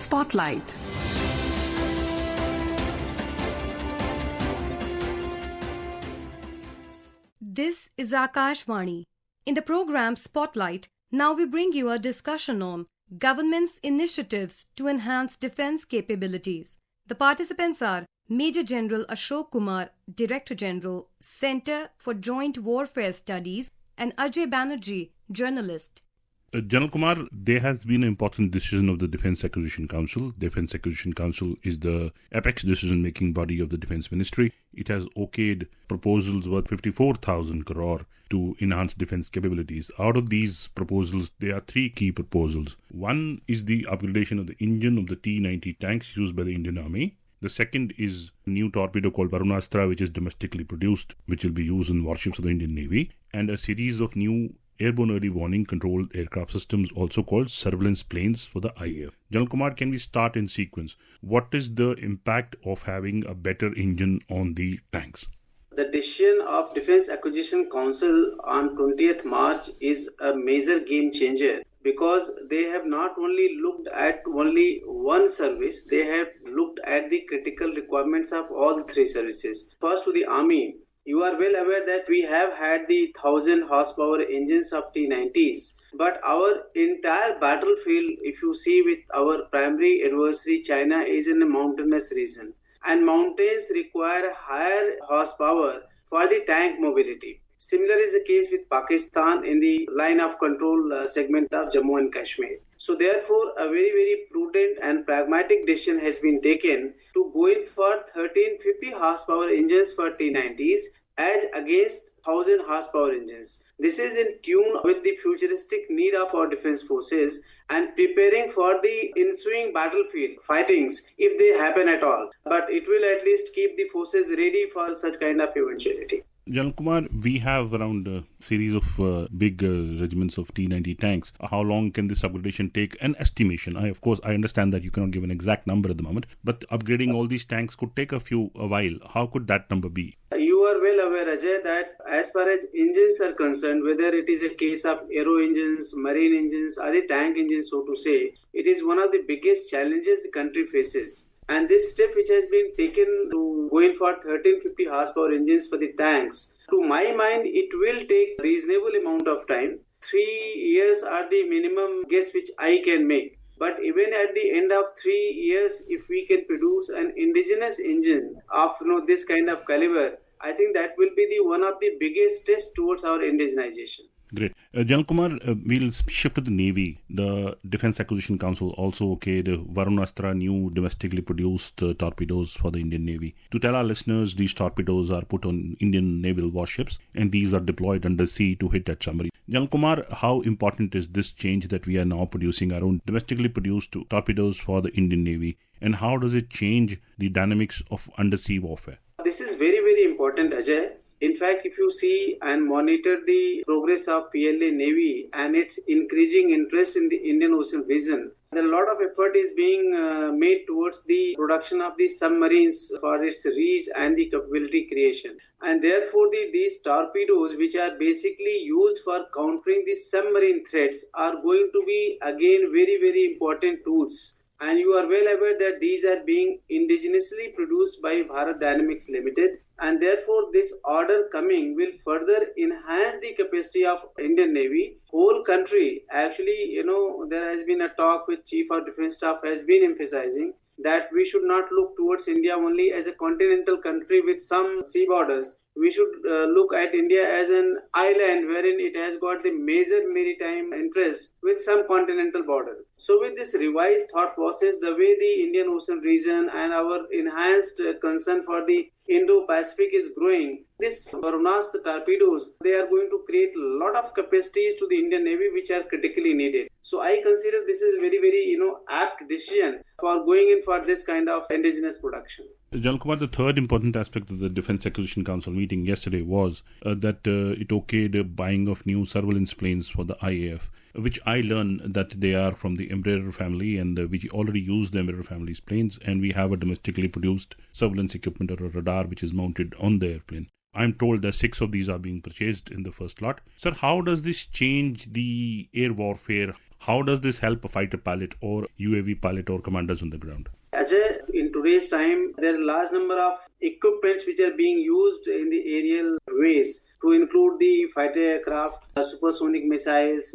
Spotlight. This is Akashvani. In the program Spotlight, now we bring you a discussion on government's initiatives to enhance defense capabilities. The participants are Major General Ashok Kumar, Director General, Center for Joint Warfare Studies, and Ajay Banarjee, journalist. General Kumar, there has been an important decision of the Defence Acquisition Council. Defence Acquisition Council is the apex decision-making body of the Defence Ministry. It has okayed proposals worth 54,000 crore to enhance defence capabilities. Out of these proposals, there are three key proposals. One is the upgradation of the engine of the T-90 tanks used by the Indian Army. The second is a new torpedo called Varunastra, which is domestically produced, which will be used in warships of the Indian Navy, and a series of new airborne early warning controlled aircraft systems, also called surveillance planes for the IAF. General Kumar, can we start in sequence? What is the impact of having a better engine on the tanks? The decision of Defence Acquisition Council on 20th March is a major game changer because they have not only looked at only one service, they have looked at the critical requirements of all the three services. First, to the Army. You are well aware that we have had the 1000 horsepower engines of T-90s, but our entire battlefield, if you see with our primary adversary China, is in a mountainous region, and mountains require higher horsepower for the tank mobility. Similar is the case with Pakistan in the line of control segment of Jammu and Kashmir. So therefore, a very, very prudent and pragmatic decision has been taken to go in for 1350 horsepower engines for T-90s as against 1000 horsepower engines. This is in tune with the futuristic need of our defense forces and preparing for the ensuing battlefield fightings if they happen at all. But it will at least keep the forces ready for such kind of eventuality. General Kumar, we have around a series of big regiments of T-90 tanks. How long can this upgradation take? An estimation. I understand that you cannot give an exact number at the moment, but upgrading all these tanks could take a while. How could that number be? You are well aware, Ajay, that as far as engines are concerned, whether it is a case of aero engines, marine engines, or the tank engines, so to say, it is one of the biggest challenges the country faces. And this step which has been taken to go in for 1350 horsepower engines for the tanks, to my mind, it will take a reasonable amount of time. 3 years are the minimum guess which I can make. But even at the end of 3 years, if we can produce an indigenous engine of this kind of caliber, I think that will be the one of the biggest steps towards our indigenization. Great. General Kumar, we'll shift to the Navy. The Defence Acquisition Council also okayed Varunastra new domestically produced torpedoes for the Indian Navy. To tell our listeners, these torpedoes are put on Indian naval warships and these are deployed under sea to hit at submarine. General Kumar, how important is this change that we are now producing our own domestically produced torpedoes for the Indian Navy, and how does it change the dynamics of undersea warfare? This is very, very important, Ajay. In fact, if you see and monitor the progress of PLA Navy and its increasing interest in the Indian Ocean region, a lot of effort is being made towards the production of the submarines for its reach and the capability creation. And therefore, these torpedoes, which are basically used for countering the submarine threats, are going to be again very, very important tools. And you are well aware that these are being indigenously produced by Bharat Dynamics Limited. And therefore, this order coming will further enhance the capacity of Indian Navy. Whole country, actually, there has been a talk with Chief of Defence Staff has been emphasizing that we should not look towards India only as a continental country with some sea borders. We should look at India as an island wherein it has got the major maritime interest with some continental border. So with this revised thought process, the way the Indian Ocean region and our enhanced concern for the Indo-Pacific is growing, this Varunastra torpedoes, they are going to create a lot of capacities to the Indian Navy which are critically needed. So I consider this is very, very, apt decision for going in for this kind of indigenous production. General Kumar, the third important aspect of the Defence Acquisition Council meeting yesterday was that it okayed buying of new surveillance planes for the IAF, which I learned that they are from the Embraer family and we already use the Embraer family's planes, and we have a domestically produced surveillance equipment or a radar which is mounted on the airplane. I'm told that 6 of these are being purchased in the first lot. Sir, how does this change the air warfare? How does this help a fighter pilot or UAV pilot or commanders on the ground? Ajay, in today's time, there are a large number of equipments which are being used in the aerial ways to include the fighter aircraft, supersonic missiles,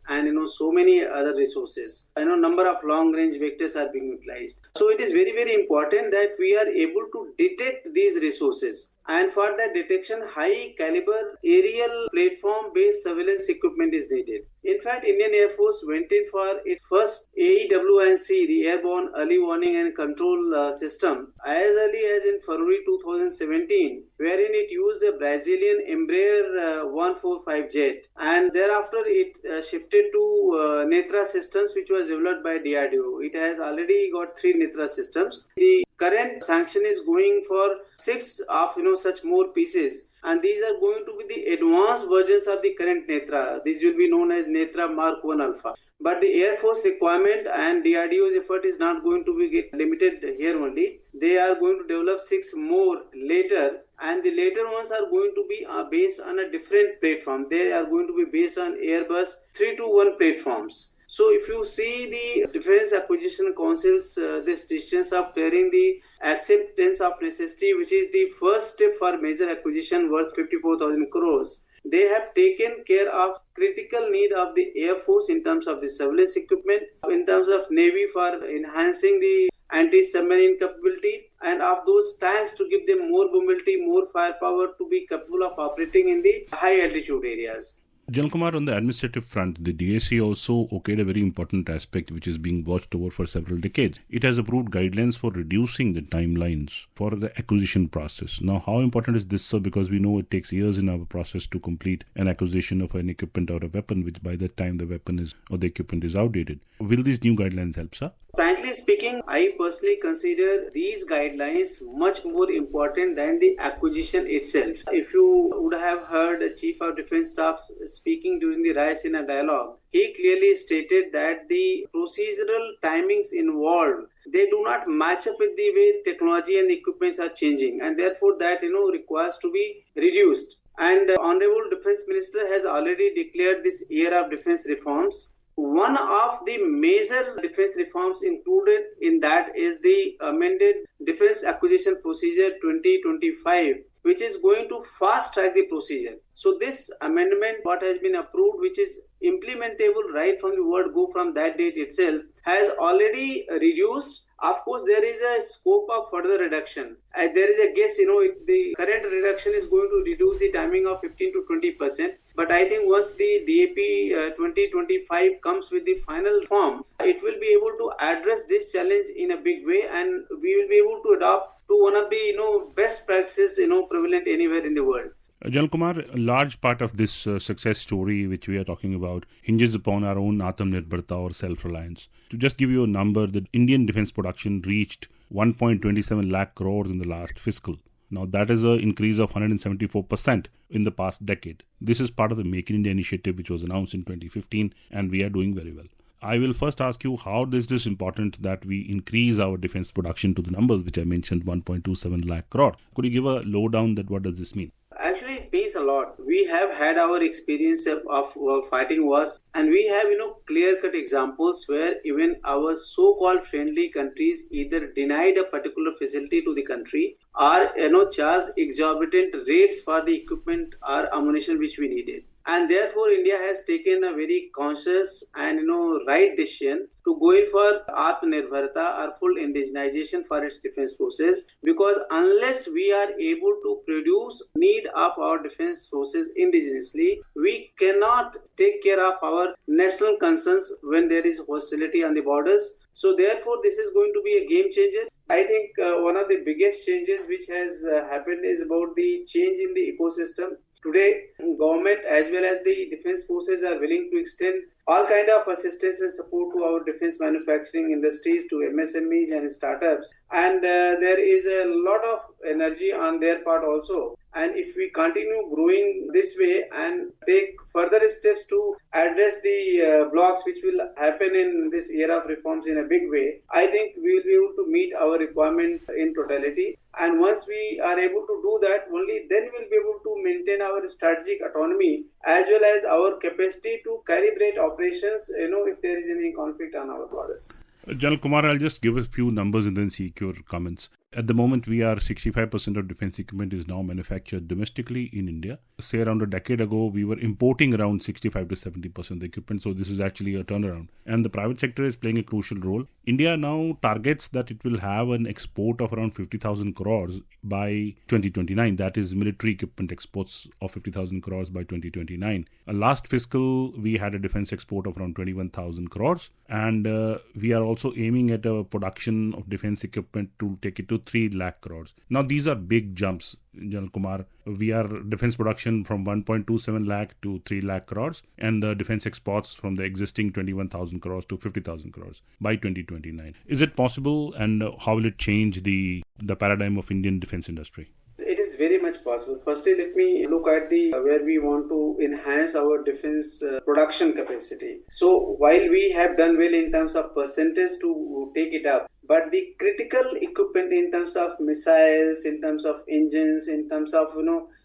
and so many other resources. Number of long-range vectors are being utilized. So it is very, very important that we are able to detect these resources. And for that detection, high caliber aerial platform-based surveillance equipment is needed. In fact, Indian Air Force went in for its first AEW&C, the Airborne Early Warning and Control System, as early as in February 2017, wherein it used a Brazilian Embraer 145 jet. And thereafter, it shifted to Netra systems, which was developed by DRDO. It has already got 3 Netra systems. The current sanction is going for 6 of such more pieces, and these are going to be the advanced versions of the current Netra. These will be known as Netra Mark 1 Alpha. But the Air Force requirement and DRDO's effort is not going to be limited here only. They are going to develop 6 more later, and the later ones are going to be based on a different platform. They are going to be based on Airbus 321 platforms. So if you see the Defence Acquisition Council's this decisions of clearing the acceptance of necessity, which is the first step for major acquisition worth 54,000 crores, they have taken care of critical need of the Air Force in terms of the surveillance equipment, in terms of Navy for enhancing the anti-submarine capability, and of those tanks to give them more mobility, more firepower to be capable of operating in the high altitude areas. General Kumar, on the administrative front, the DAC also okayed a very important aspect which is being watched over for several decades. It has approved guidelines for reducing the timelines for the acquisition process. Now, how important is this, sir? Because we know it takes years in our process to complete an acquisition of an equipment or a weapon, which by the time the weapon is or the equipment is outdated. Will these new guidelines help, sir? Frankly speaking, I personally consider these guidelines much more important than the acquisition itself. If you would have heard the Chief of Defence Staff speaking during the Raisina dialogue, he clearly stated that the procedural timings involved, they do not match up with the way technology and equipments are changing, and therefore that requires to be reduced. And the Honorable Defence Minister has already declared this year of defence reforms. One of the major defence reforms included in that is the amended Defence Acquisition Procedure 2025, which is going to fast track the procedure. So this amendment, what has been approved, which is implementable right from the word go from that date itself, has already reduced. Of course, there is a scope of further reduction. There is a guess, the current reduction is going to reduce the timing of 15 to 20%. But I think once the DAP 2025 comes with the final form, it will be able to address this challenge in a big way, and we will be able to adopt to one of the best practices prevalent anywhere in the world. General Kumar, a large part of this success story which we are talking about hinges upon our own Atmanirbharta or self-reliance. To just give you a number, the Indian defence production reached 1.27 lakh crores in the last fiscal. Now that is an increase of 174% in the past decade. This is part of the Make in India initiative which was announced in 2015, and we are doing very well. I will first ask you, how is this important that we increase our defence production to the numbers which I mentioned, 1.27 lakh crore? Could you give a lowdown that what does this mean? Actually, it means a lot. We have had our experience of fighting wars, and we have, clear-cut examples where even our so-called friendly countries either denied a particular facility to the country or, charged exorbitant rates for the equipment or ammunition which we needed. And therefore, India has taken a very conscious and, right decision to go in for Atmanirbharta or full indigenization for its defense forces, because unless we are able to produce need of our defense forces indigenously, we cannot take care of our national concerns when there is hostility on the borders. So therefore, this is going to be a game changer. I think one of the biggest changes which has happened is about the change in the ecosystem. Today, government as well as the defense forces are willing to extend all kind of assistance and support to our defense manufacturing industries, to MSMEs and startups. And there is a lot of energy on their part also. And if we continue growing this way and take further steps to address the blocks which will happen in this era of reforms in a big way, I think we will be able to meet our requirement in totality. And once we are able to do that, only then we'll be able to maintain our strategic autonomy as well as our capacity to calibrate operations, if there is any conflict on our borders. General Kumar, I'll just give a few numbers and then seek your comments. At the moment, we are 65% of defense equipment is now manufactured domestically in India. Say around a decade ago, we were importing around 65 to 70% of the equipment. So this is actually a turnaround. And the private sector is playing a crucial role. India now targets that it will have an export of around 50,000 crores by 2029. That is military equipment exports of 50,000 crores by 2029. Last fiscal, we had a defense export of around 21,000 crores. And we are also aiming at a production of defense equipment to take it to 3 lakh crores. Now, these are big jumps, General Kumar. We are defense production from 1.27 lakh to 3 lakh crores and the defense exports from the existing 21,000 crores to 50,000 crores by 2029. Is it possible, and how will it change the paradigm of Indian defense industry? It is very much possible. Firstly, let me look at where we want to enhance our defense production capacity. So while we have done well in terms of percentage to take it up, but the critical equipment in terms of missiles, in terms of engines, in terms of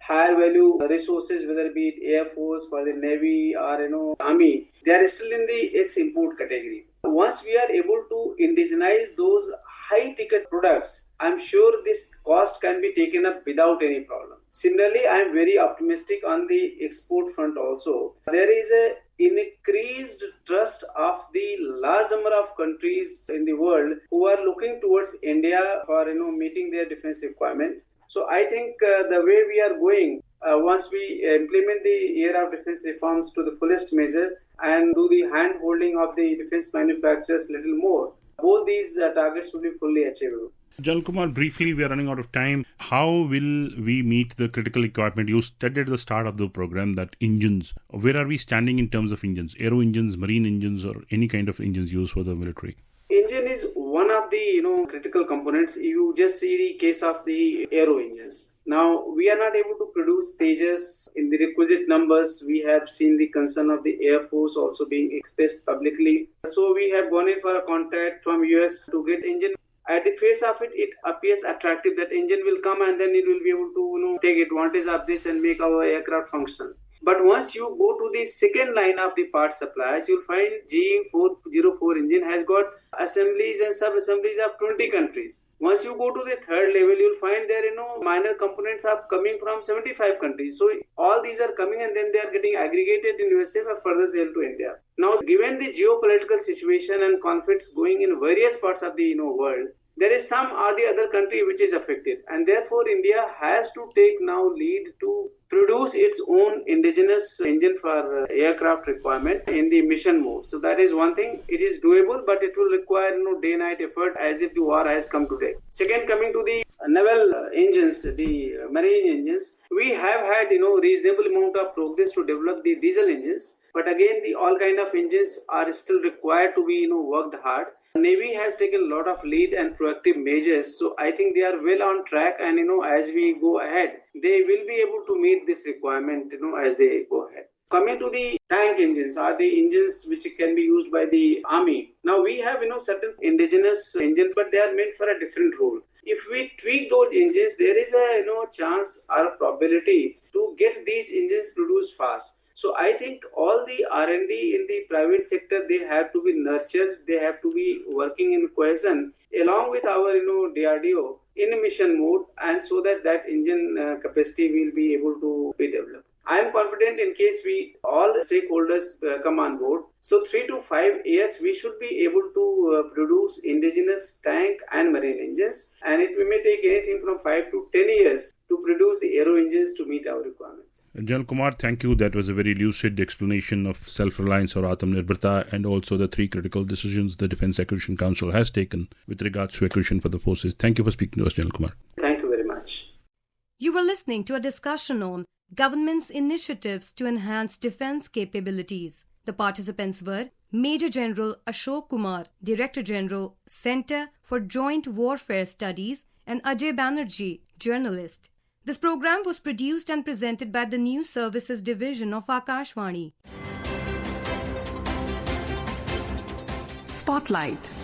higher value resources, whether it be Air Force, for the Navy or Army, they are still in the ex-import category. Once we are able to indigenize those high ticket products, I'm sure this cost can be taken up without any problem. Similarly, I am very optimistic on the export front also. There is a increased trust of the large number of countries in the world who are looking towards India for meeting their defense requirement. So I think the way we are going, once we implement the Era of Defense reforms to the fullest measure and do the hand holding of the defense manufacturers little more, both these targets will be fully achievable. General Kumar, briefly, we are running out of time. How will we meet the critical requirement? You stated at the start of the program that engines, where are we standing in terms of engines? Aero engines, marine engines, or any kind of engines used for the military? Engine is one of the critical components. You just see the case of the aero engines. Now, we are not able to produce Tejas in the requisite numbers. We have seen the concern of the Air Force also being expressed publicly. So we have gone in for a contract from US to get engine. At the face of it, it appears attractive that engine will come and then it will be able to take advantage of this and make our aircraft functional. But once you go to the second line of the part suppliers, you'll find GE404 engine has got assemblies and sub-assemblies of 20 countries. Once you go to the third level, you'll find there minor components are coming from 75 countries. So all these are coming and then they are getting aggregated in USA for further sale to India. Now, given the geopolitical situation and conflicts going in various parts of the world, there is some or the other country which is affected, and therefore India has to take now lead to produce its own indigenous engine for aircraft requirement in the mission mode. So that is one thing. It is doable, but it will require day-night effort as if the war has come today. Second, coming to the naval engines, the marine engines, we have had reasonable amount of progress to develop the diesel engines, but again the all kind of engines are still required to be worked hard. Navy has taken a lot of lead and proactive measures, so I think they are well on track, and as we go ahead, they will be able to meet this requirement as they go ahead. Coming to the tank engines or the engines which can be used by the army. Now we have certain indigenous engines, but they are meant for a different role. If we tweak those engines, there is a chance or a probability to get these engines produced fast. So I think all the R&D in the private sector, they have to be nurtured, they have to be working in cohesion along with our DRDO in a mission mode, and so that engine capacity will be able to be developed. I am confident in case we all stakeholders come on board. So 3 to 5 years we should be able to produce indigenous tank and marine engines, and it may take anything from 5 to 10 years to produce the aero engines to meet our requirement. General Kumar, thank you. That was a very lucid explanation of self-reliance or Atmanirbharta, and also the 3 critical decisions the Defence Acquisition Council has taken with regards to acquisition for the forces. Thank you for speaking to us, General Kumar. Thank you very much. You were listening to a discussion on government's initiatives to enhance defence capabilities. The participants were Major General Ashok Kumar, Director General, Centre for Joint Warfare Studies, and Ajay Banarjee, journalist. This program was produced and presented by the News Services Division of Akashvani. Spotlight.